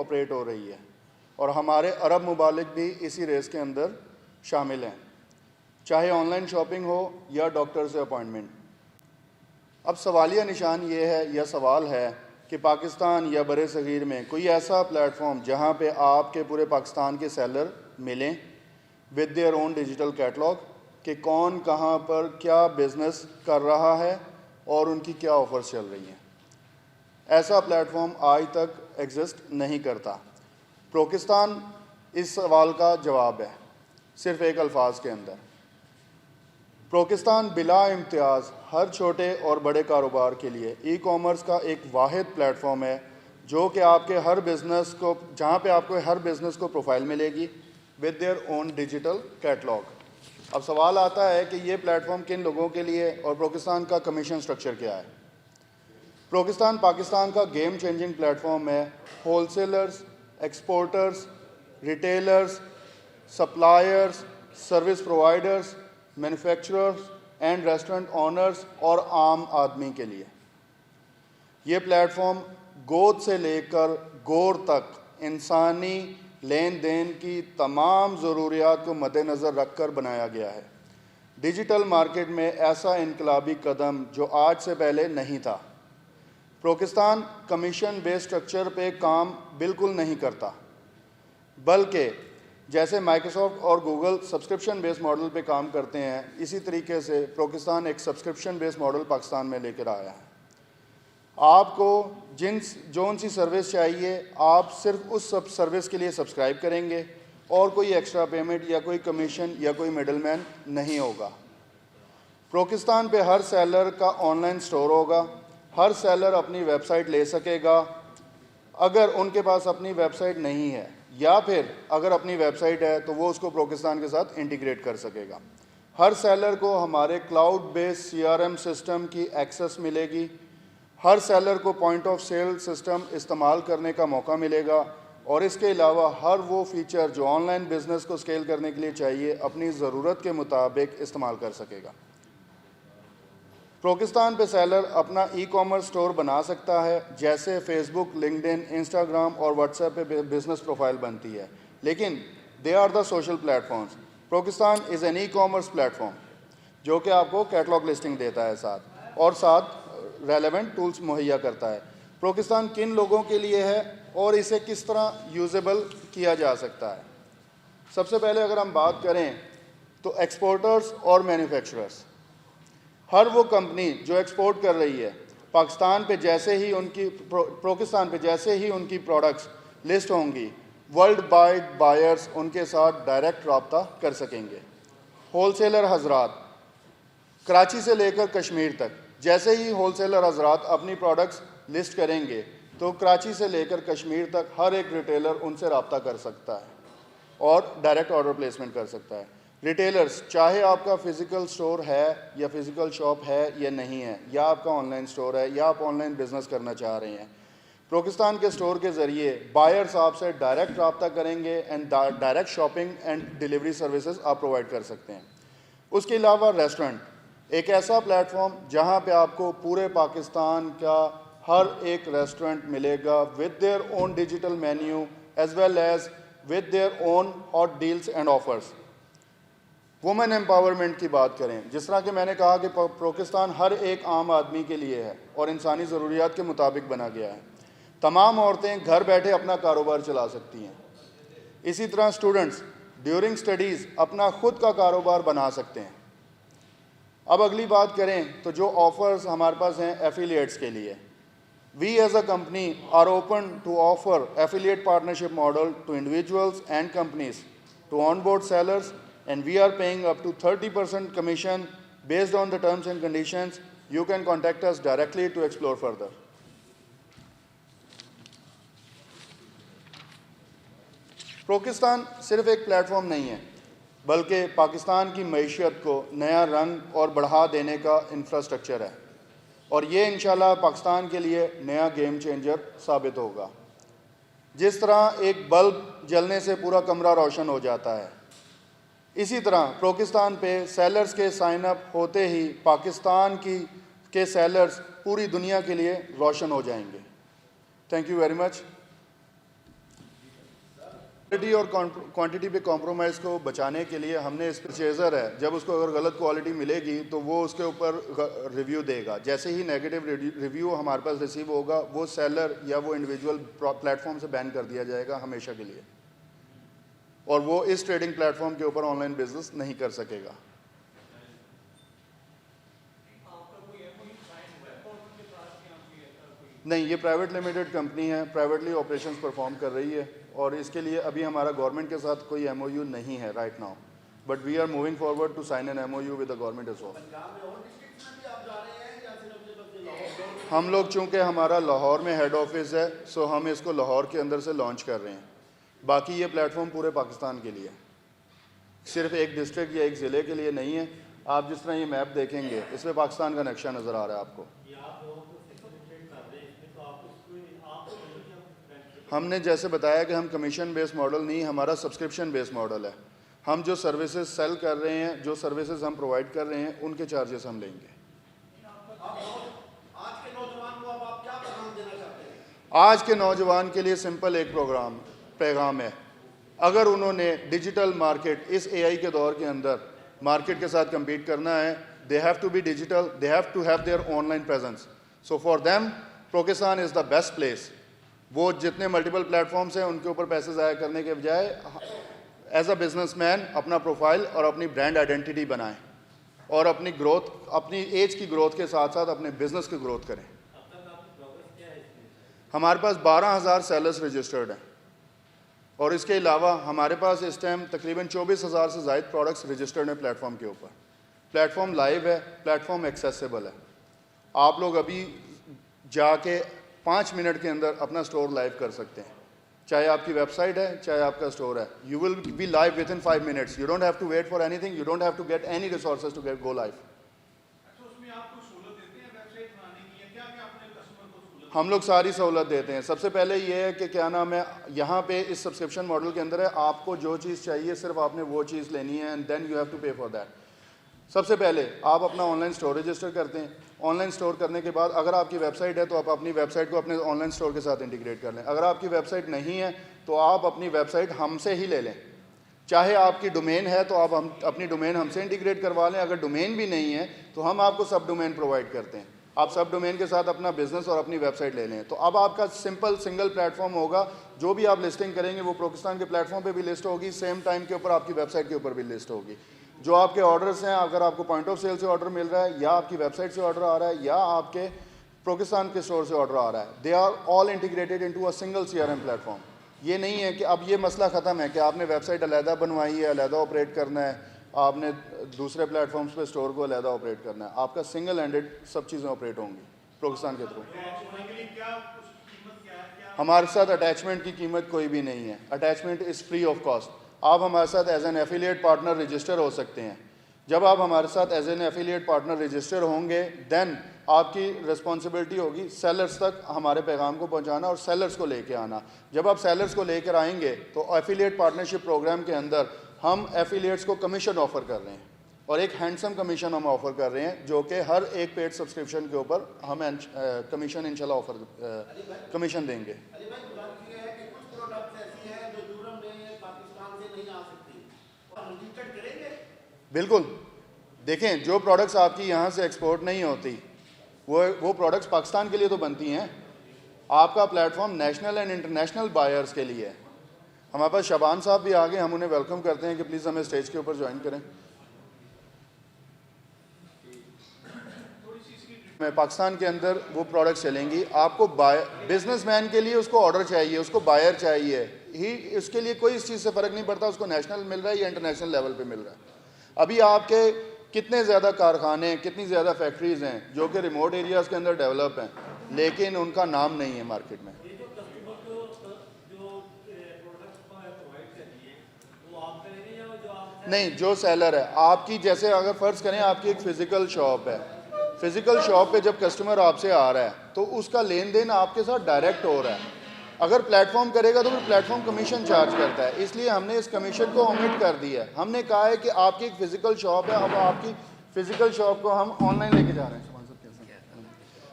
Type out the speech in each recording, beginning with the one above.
Operate हो रही है और हमारे अरब मुमालिक भी इसी रेस के अंदर शामिल हैं, चाहे ऑनलाइन शॉपिंग हो या डॉक्टर से अपॉइंटमेंट। अब सवालिया निशान ये है या सवाल है कि पाकिस्तान या बड़े सगीर में कोई ऐसा प्लेटफॉर्म जहाँ पे आपके पूरे पाकिस्तान के सेलर मिलें with their own digital catalogue कि कौन कहाँ पर क्या बिज़नेस कर रहा है और उनकी क्या ऑफ़र्स चल रही हैं। ऐसा प्लेटफॉर्म आज तक एग्जिस्ट नहीं करता। प्रोकिस्तान इस सवाल का जवाब है सिर्फ़ एक अल्फाज के अंदर। प्रोकिस्तान बिला इम्तियाज़ हर छोटे और बड़े कारोबार के लिए ई कॉमर्स का एक वाहिद प्लेटफॉर्म है जो कि आपके हर बिज़नेस को, जहाँ पे आपको हर बिज़नेस को प्रोफाइल मिलेगी with their own digital catalogue. अब सवाल आता है कि ये प्लेटफॉर्म किन लोगों के लिए और प्रोकिस्तान का कमीशन स्ट्रक्चर क्या है। प्रोकिस्तान पाकिस्तान का गेम चेंजिंग प्लेटफॉर्म है wholesalers, exporters, retailers, suppliers, service providers, manufacturers and restaurant honours और आम आदमी के लिए। ये प्लेटफॉर्म गोद से लेकर गोर तक इंसानी लेन देन की तमाम ज़रूरियात को मद्देनज़र रख कर बनाया गया है। डिजिटल मार्केट में ऐसा इनकलाबी कदम जो आज से पहले नहीं था। प्रोकिस्तान कमीशन बेस्ड स्ट्रक्चर पे काम बिल्कुल नहीं करता, बल्कि जैसे माइक्रोसॉफ्ट और गूगल सब्सक्रिप्शन बेस्ड मॉडल पे काम करते हैं, इसी तरीके से प्रोकिस्तान एक सब्सक्रिप्शन बेस्ड मॉडल पाकिस्तान में लेकर आया है। आपको जोन सी सर्विस चाहिए, आप सिर्फ उस सब सर्विस के लिए सब्सक्राइब करेंगे और कोई एक्स्ट्रा पेमेंट या कोई कमीशन या कोई मिडलमैन नहीं होगा। प्रोकिस्तान पे हर सेलर का ऑनलाइन स्टोर होगा, हर सेलर अपनी वेबसाइट ले सकेगा। अगर उनके पास अपनी वेबसाइट नहीं है या फिर अगर अपनी वेबसाइट है तो वो उसको प्रोकिस्तान के साथ इंटीग्रेट कर सकेगा। हर सेलर को हमारे क्लाउड बेस्ड CRM सिस्टम की एक्सेस मिलेगी। हर सेलर को पॉइंट ऑफ सेल सिस्टम इस्तेमाल करने का मौका मिलेगा और इसके अलावा हर वो फीचर जो ऑनलाइन बिजनेस को स्केल करने के लिए चाहिए अपनी ज़रूरत के मुताबिक इस्तेमाल कर सकेगा। प्रोकिस्तान पे सेलर अपना ई कॉमर्स स्टोर बना सकता है, जैसे फेसबुक, लिंक्डइन, इंस्टाग्राम और व्हाट्सएप पे बिजनेस प्रोफाइल बनती है, लेकिन they are the social platforms. प्रोकिस्तान is an e-commerce platform जो कि आपको कैटलॉग लिस्टिंग देता है साथ रेलेवेंट टूल्स मुहैया करता है। प्रोकिस्तान किन लोगों के लिए है और इसे किस तरह यूजेबल किया जा सकता है। सबसे पहले अगर हम बात करें तो एक्सपोर्टर्स और मैन्युफैक्चरर्स, हर वो कंपनी जो एक्सपोर्ट कर रही है पाकिस्तान पे जैसे ही उनकी प्रोकिस्तान पे जैसे ही उनकी प्रोडक्ट्स लिस्ट होंगी, वर्ल्ड वाइड बायर्स उनके साथ डायरेक्ट रब्ता कर सकेंगे। होलसेलर हजरात कराची से लेकर कश्मीर तक, जैसे ही होलसेलर हजरात अपनी प्रोडक्ट्स लिस्ट करेंगे तो कराची से लेकर कश्मीर तक हर एक रिटेलर उनसे रब्ता कर सकता है और डायरेक्ट ऑर्डर प्लेसमेंट कर सकता है। रिटेलर्स, चाहे आपका फ़िज़िकल स्टोर है या फ़िज़िकल शॉप है या नहीं है, या आपका ऑनलाइन स्टोर है या आप ऑनलाइन बिज़नेस करना चाह रहे हैं, प्रोकिस्तान के स्टोर के ज़रिए बायर्स आपसे डायरेक्ट रब्ता करेंगे and direct shopping and delivery services आप प्रोवाइड कर सकते हैं। उसके अलावा रेस्टोरेंट, एक ऐसा प्लेटफॉर्म जहां पे आपको पूरे पाकिस्तान का हर एक रेस्टोरेंट मिलेगा with their own digital menu as well as with their own hot deals and offers. Women empowerment की बात करें, जिस तरह कि मैंने कहा कि प्रोकिस्तान हर एक आम आदमी के लिए है और इंसानी ज़रूरियात के मुताबिक बना गया है। तमाम औरतें घर बैठे अपना कारोबार चला सकती हैं। इसी तरह स्टूडेंट्स ड्यूरिंग स्टडीज़ अपना खुद का कारोबार बना सकते हैं। अब अगली बात करें तो जो ऑफ़र्स हमारे पास हैं एफिलिएट्स के लिए, we as a company are open to offer affiliate partnership model to individuals and companies to onboard sellers and we are paying up to 30% commission based on the terms and conditions. You can contact us directly to explore further. प्रोकिस्तान सिर्फ एक platform नहीं है, बल्कि पाकिस्तान की मईशत को नया रंग और बढ़ा देने का इंफ्रास्ट्रक्चर है और ये इंशाल्लाह पाकिस्तान के लिए नया गेम चेंजर साबित होगा। जिस तरह एक बल्ब जलने से पूरा कमरा रोशन हो जाता है, इसी तरह प्रोकिस्तान पे सेलर्स के साइन अप होते ही पाकिस्तान के सेलर्स पूरी दुनिया के लिए रोशन हो जाएंगे। Thank you very much. Quality और क्वांटिटी पे कॉम्प्रोमाइज़ को बचाने के लिए हमने इस परचेज़र है, जब उसको अगर गलत क्वालिटी मिलेगी तो वो उसके ऊपर रिव्यू देगा। जैसे ही नेगेटिव रिव्यू हमारे पास रिसीव होगा, वो सेलर या वो इंडिविजुअल प्लेटफॉर्म से बैन कर दिया जाएगा हमेशा के लिए, और वो इस ट्रेडिंग प्लेटफॉर्म के ऊपर ऑनलाइन बिजनेस नहीं कर सकेगा। नहीं, ये प्राइवेट लिमिटेड कंपनी है, प्राइवेटली ऑपरेशंस परफॉर्म कर रही है, और इसके लिए अभी हमारा गवर्नमेंट के साथ कोई MOU नहीं है right now, but we are moving forward to sign an MOU with the government as well. हम लोग चूँकि हमारा लाहौर में हेड ऑफिस है, सो हम इसको लाहौर के अंदर से लॉन्च कर रहे हैं। बाकी ये प्लेटफॉर्म पूरे पाकिस्तान के लिए है, सिर्फ एक डिस्ट्रिक्ट या एक ज़िले के लिए नहीं है। आप जिस तरह ये मैप देखेंगे, इसमें पाकिस्तान का नक्शा नज़र आ रहा है आपको। हमने जैसे बताया कि हम कमीशन बेस्ड मॉडल नहीं, हमारा सब्सक्रिप्शन बेस्ड मॉडल है। हम जो सर्विसेज सेल कर रहे हैं, जो सर्विसेज हम प्रोवाइड कर रहे हैं, उनके चार्जेस हम लेंगे। आज के नौजवान के लिए सिंपल एक पैगाम है। अगर उन्होंने डिजिटल मार्केट इस AI के दौर के अंदर मार्केट के साथ कम्पीट करना है, they have to be digital, they have to have their online presence. So for them Pakistan is the best place. वो जितने मल्टीपल प्लेटफॉर्म्स हैं उनके ऊपर पैसे ज़ाया करने के बजाय एज अ बिजनेसमैन अपना प्रोफाइल और अपनी ब्रांड आइडेंटिटी बनाएं, और अपनी ग्रोथ, अपनी एज की ग्रोथ के साथ साथ अपने बिजनेस की ग्रोथ करें। हमारे पास 12,000 सेलर्स रजिस्टर्ड हैं, और इसके अलावा हमारे पास इस टाइम तकरीबन 24,000 से ज़ायद प्रोडक्ट्स रजिस्टर्ड हैं प्लेटफॉर्म के ऊपर। प्लेटफॉर्म लाइव है, प्लेटफॉर्म एक्सेसिबल है। आप लोग अभी जाके 5 मिनट के अंदर अपना स्टोर लाइव कर सकते हैं, चाहे आपकी वेबसाइट है, चाहे आपका स्टोर है। You will be live within 5 minutes. You don't have to wait for anything, you don't have to get any resources to get go live. हम लोग सारी सहूलत देते हैं। सबसे पहले ये है कि क्या नाम है, यहाँ पे इस सब्सक्रिप्शन मॉडल के अंदर है, आपको जो चीज़ चाहिए सिर्फ आपने वो चीज़ लेनी है, and then you have to pay for that. सबसे पहले आप अपना ऑनलाइन स्टोर रजिस्टर करते हैं। ऑनलाइन स्टोर करने के बाद अगर आपकी वेबसाइट है तो आप अपनी वेबसाइट को अपने ऑनलाइन स्टोर के साथ इंटीग्रेट कर लें। अगर आपकी वेबसाइट नहीं है तो आप अपनी वेबसाइट हमसे ही ले लें। चाहे आपकी डोमेन है तो आप अपनी डोमेन हमसे इंटीग्रेट करवा लें। अगर डोमेन भी नहीं है तो हम आपको सब डोमेन प्रोवाइड करते हैं। आप सब डोमेन के साथ अपना बिजनेस और अपनी वेबसाइट ले लें, तो अब आपका सिंपल सिंगल प्लेटफॉर्म होगा। जो भी आप लिस्टिंग करेंगे वो पाकिस्तान के प्लेटफॉर्म पे भी लिस्ट होगी, सेम टाइम के ऊपर आपकी वेबसाइट के ऊपर भी लिस्ट होगी। जो आपके ऑर्डर्स हैं, अगर आपको पॉइंट ऑफ सेल से ऑर्डर मिल रहा है, या आपकी वेबसाइट से ऑर्डर आ रहा है, या आपके पाकिस्तान के स्टोर से ऑर्डर आ रहा है, they are all integrated into a single CRM platform. ये नहीं है कि अब ये मसला ख़त्म है कि आपने वेबसाइट अलहदा बनवाई है, अलहदा ऑपरेट करना है, आपने दूसरे प्लेटफॉर्म्स पे स्टोर को अलहदा ऑपरेट करना है। आपका सिंगल हैंडेड सब चीज़ें ऑपरेट होंगी पाकिस्तान के थ्रू। हमारे साथ अटैचमेंट की कीमत कोई भी नहीं है। Attachment is free of cost. आप हमारे साथ as an affiliate partner register हो सकते हैं। जब आप हमारे साथ as an affiliate partner register होंगे, देन आपकी रिस्पॉन्सिबिलिटी होगी सेलर्स तक हमारे पैगाम को पहुंचाना और सेलर्स को लेके आना। जब आप सेलर्स को लेकर आएंगे तो एफिलिएट पार्टनरशिप प्रोग्राम के अंदर हम एफिलिएट्स को कमीशन ऑफ़र कर रहे हैं, और एक हैंडसम कमीशन हम ऑफ़र कर रहे हैं, जो कि हर एक पेड सब्सक्रिप्शन के ऊपर हम कमीशन इंशाल्लाह ऑफ़र कमीशन देंगे। बिल्कुल, देखें, जो प्रोडक्ट्स आपकी यहाँ से एक्सपोर्ट नहीं होती वो प्रोडक्ट्स पाकिस्तान के लिए तो बनती हैं। आपका platform national and international buyers के लिए है। हमारे पास शबान साहब भी आगे, हम उन्हें वेलकम करते हैं कि प्लीज़ हमें स्टेज के ऊपर ज्वाइन करें। में पाकिस्तान के अंदर वो प्रोडक्ट्स चलेंगी। आपको बिजनेसमैन के लिए उसको ऑर्डर चाहिए, उसको बायर चाहिए ही, उसके लिए कोई इस चीज़ से फ़र्क नहीं पड़ता उसको नेशनल मिल रहा है या इंटरनेशनल लेवल पे मिल रहा है। अभी आपके कितने ज़्यादा कारखाने, कितनी ज़्यादा फैक्ट्रीज़ हैं जो कि रिमोट एरियाज़ के अंदर डेवलप हैं, लेकिन उनका नाम नहीं है मार्केट में। नहीं, जो सेलर है आपकी, जैसे अगर फ़र्ज़ करें आपकी एक फ़िज़िकल शॉप है, फ़िज़िकल शॉप पे जब कस्टमर आपसे आ रहा है तो उसका लेन देन आपके साथ डायरेक्ट हो रहा है। अगर प्लेटफॉर्म करेगा तो फिर प्लेटफॉर्म कमीशन चार्ज करता है, इसलिए हमने इस कमीशन को ओमिट कर दिया है। हमने कहा है कि आपकी एक फ़िज़िकल शॉप है, अब आपकी फ़िज़िकल शॉप को हम ऑनलाइन लेके जा रहे हैं।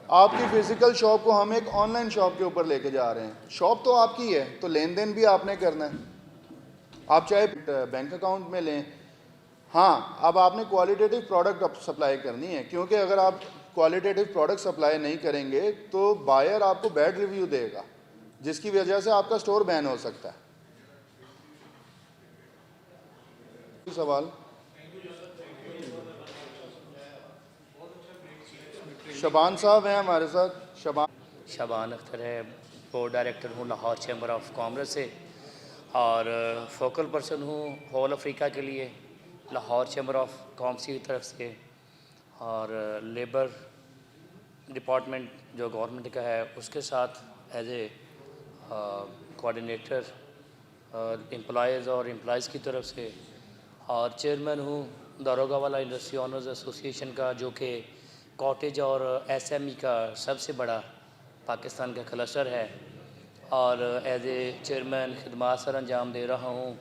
आपकी फ़िज़िकल शॉप को हम एक ऑनलाइन शॉप के ऊपर लेके जा रहे हैं। शॉप तो आपकी है, तो लेन देन भी आपने करना है। आप चाहे बैंक अकाउंट में लें। हाँ, अब आपने क्वालिटेटिव प्रोडक्ट सप्लाई करनी है, क्योंकि अगर आप क्वालिटेटिव प्रोडक्ट सप्लाई नहीं करेंगे तो बायर आपको बैड रिव्यू देगा, जिसकी वजह से आपका स्टोर बैन हो सकता है। सवाल शबान साहब हैं हमारे साथ। शबान अख्तर है, बोर्ड डायरेक्टर हूँ लाहौर चैम्बर ऑफ कॉमर्स से और फोकल पर्सन हूँ होल अफ्रीका के लिए लाहौर चैम्बर ऑफ कॉमर्स की तरफ से, और लेबर डिपार्टमेंट जो गवर्नमेंट का है उसके साथ एज ए कोऑर्डिनेटर एम्प्लॉयज़ और एम्प्लॉयज़ की तरफ से, और चेयरमैन हूँ दारोगावाला इंडस्ट्री ऑनर्स एसोसिएशन का, जो कि कॉटेज और एसएमई का सबसे बड़ा पाकिस्तान का क्लस्टर है, और एज ए चेयरमैन खिदमत सर अंजाम दे रहा हूँ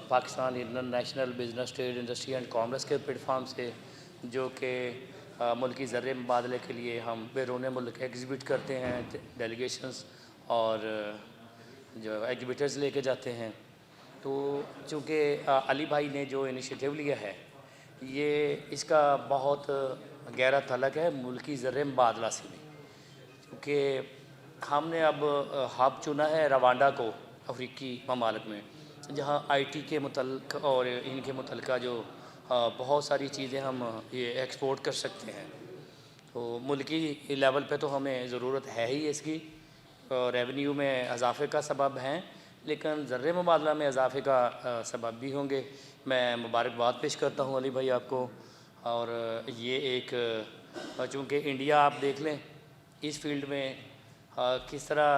Pakistan international business trade industry and commerce के प्लेटफॉर्म से, जो कि मुल्की ज़र मुबादले के लिए हम बैरून मुल्क एग्ज़िबिट करते हैं, डेलीगेशंस और जो एग्ज़िबिटर्स लेके जाते हैं। तो चूँकि अली भाई ने जो इनिशिएटिव लिया है ये इसका बहुत गहरा तल्लुक़ है मुल्की ज़र मुबादला से भी, क्योंकि हमने अब हब चुना है रवांडा को अफ्रीकी ममालिक में, जहाँ आईटी के मुतल्लिक़ और इनके मुतल्लिक़ जो बहुत सारी चीज़ें हम ये एक्सपोर्ट कर सकते हैं। तो मुल्की लेवल पे तो हमें ज़रूरत है ही इसकी, रेवेन्यू में इजाफ़े का सबब हैं, लेकिन ज़र मुबादला में इजाफ़े का सबब भी होंगे। मैं मुबारकबाद पेश करता हूँ अली भाई आपको। और ये एक चूँकि इंडिया आप देख लें इस फील्ड में किस तरह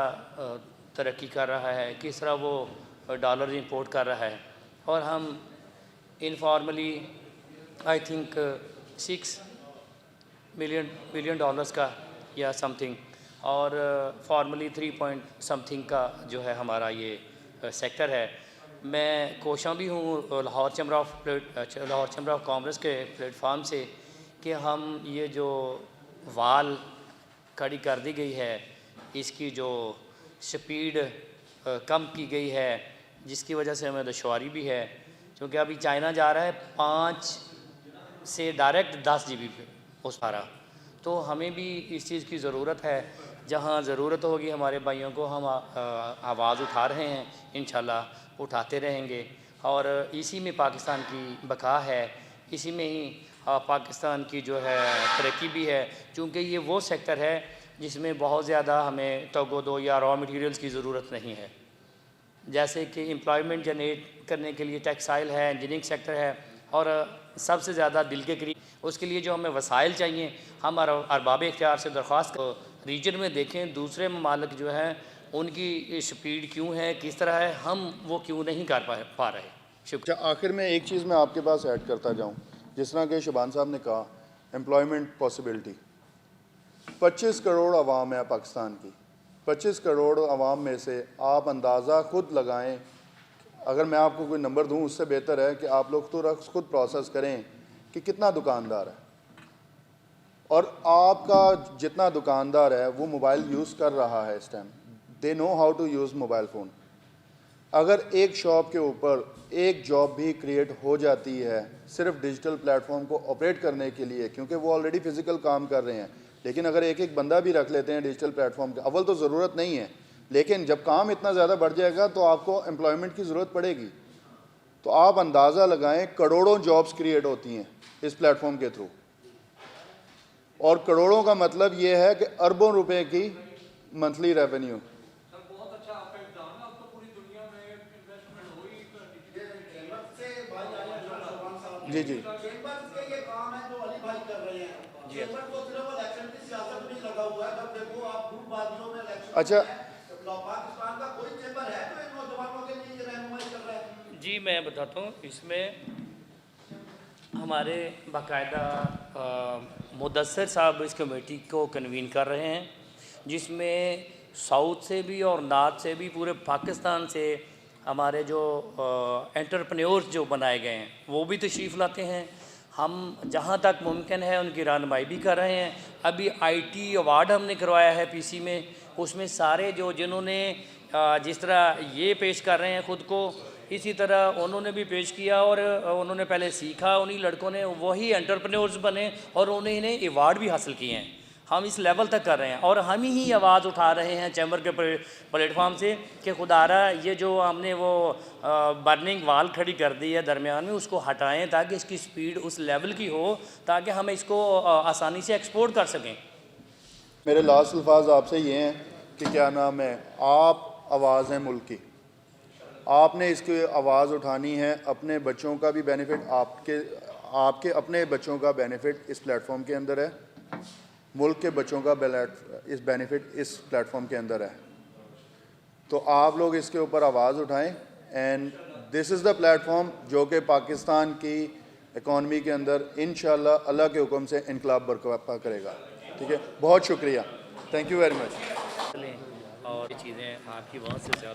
तरक्की कर रहा है, किस तरह वो डॉलर इंपोर्ट कर रहा है, और हम informally I think 6 billion dollars का या समथिंग, और फॉर्मली 3 पॉइंट समथिंग का जो है हमारा ये सेक्टर है। मैं कोशां भी हूँ लाहौर चैम्बर ऑफ कॉमर्स के प्लेटफॉर्म से कि हम ये जो वाल खड़ी कर दी गई है इसकी जो स्पीड कम की गई है, जिसकी वजह से हमें दुश्वारी भी है, क्योंकि अभी चाइना जा रहा है 5 से डायरेक्ट 10 GB पे उस पारा। तो हमें भी इस चीज़ की ज़रूरत है, जहाँ ज़रूरत होगी हमारे भाइयों को हम आवाज़ उठा रहे हैं, इंशाल्लाह उठाते रहेंगे, और इसी में पाकिस्तान की बका है, इसी में ही पाकिस्तान की जो है तरक्की भी है, क्योंकि ये वो सेक्टर है जिसमें बहुत ज़्यादा हमें तगोदो या रॉ मटेरियल्स की ज़रूरत नहीं है। जैसे कि एम्प्लॉयमेंट जनरेट करने के लिए टेक्सटाइल है, इंजीनियरिंग सेक्टर है, और सबसे ज़्यादा दिल के करीब उसके लिए जो हमें वसाइल चाहिए, हम अरबाब इख्तियार से दरख्वास्त रीजन में देखें दूसरे ममालिक जो हैं उनकी स्पीड क्यों है, किस तरह है, हम वो क्यों नहीं कर पा रहे। शुक्रिया। आखिर में एक चीज़ मैं आपके पास ऐड करता जाऊँ, जिस तरह के शबान साहब ने कहा, एम्प्लॉयमेंट पॉसिबिलिटी 25 करोड़ आवाम है पाकिस्तान की। 25 करोड़ आवाम में से आप अंदाज़ा खुद लगाएं, अगर मैं आपको कोई नंबर दूं उससे बेहतर है कि आप लोग तो खुद प्रोसेस करें कि कितना दुकानदार है, और आपका जितना दुकानदार है वो मोबाइल यूज़ कर रहा है इस time, they know how to use mobile phone. अगर एक शॉप के ऊपर एक जॉब भी क्रिएट हो जाती है सिर्फ डिजिटल प्लेटफॉर्म को ऑपरेट करने के लिए, क्योंकि वो ऑलरेडी फ़िज़िकल काम कर रहे हैं, लेकिन अगर एक एक बंदा भी रख लेते हैं डिजिटल प्लेटफॉर्म के, अव्वल तो ज़रूरत नहीं है, लेकिन जब काम इतना ज़्यादा बढ़ जाएगा तो आपको एम्प्लॉयमेंट की ज़रूरत पड़ेगी। तो आप अंदाज़ा लगाएं करोड़ों जॉब्स क्रिएट होती हैं इस प्लेटफॉर्म के थ्रू, और करोड़ों का मतलब ये है कि अरबों रुपए की मंथली रेवेन्यू। जी जी अच्छा जी मैं बताता हूँ, इसमें हमारे बाकायदा मुदस्सर साहब इस कमेटी को कन्वीन कर रहे हैं, जिसमें साउथ से भी और नॉर्थ से भी पूरे पाकिस्तान से हमारे जो एंटरप्रेन्योर्स जो बनाए गए हैं वो भी तशरीफ़ लाते हैं। हम जहाँ तक मुमकिन है उनकी रहनुमाई भी कर रहे हैं। अभी आईटी अवार्ड हमने करवाया है पीसी में, उसमें सारे जो जिन्होंने जिस तरह ये पेश कर रहे हैं ख़ुद को इसी तरह उन्होंने भी पेश किया और उन्होंने पहले सीखा, उन्हीं लड़कों ने वही एंटरप्रेन्योर्स बने और उन्होंने अवार्ड भी हासिल किए हैं। हम इस लेवल तक कर रहे हैं और हम ही आवाज़ उठा रहे हैं चैम्बर के प्लेटफॉर्म से कि खुदारा ये जो हमने वो बर्निंग वाल खड़ी कर दी है दरमियान में, उसको हटाएं ताकि इसकी स्पीड उस लेवल की हो ताकि हम इसको आसानी से एक्सपोर्ट कर सकें। मेरे लास्ट अल्फाज आपसे ये हैं कि क्या नाम है, आप आवाज़ हैं मुल्क की, आपने इसकी आवाज़ उठानी है। अपने बच्चों का भी बेनिफिट, आपके अपने बच्चों का बेनिफिट इस प्लेटफॉर्म के अंदर है, मुल्क के बच्चों का इस बेनिफिट इस प्लेटफॉर्म के अंदर है। तो आप लोग इसके ऊपर आवाज़ उठाएं and this is the platform जो कि पाकिस्तान की इकॉनमी के अंदर इंशाल्लाह अल्लाह के हुक्म से इनकलाब बरपा करेगा। ठीक है, बहुत शुक्रिया, थैंक यू वेरी मच। और ये चीज़ें आपकी बहुत से ज़्यादा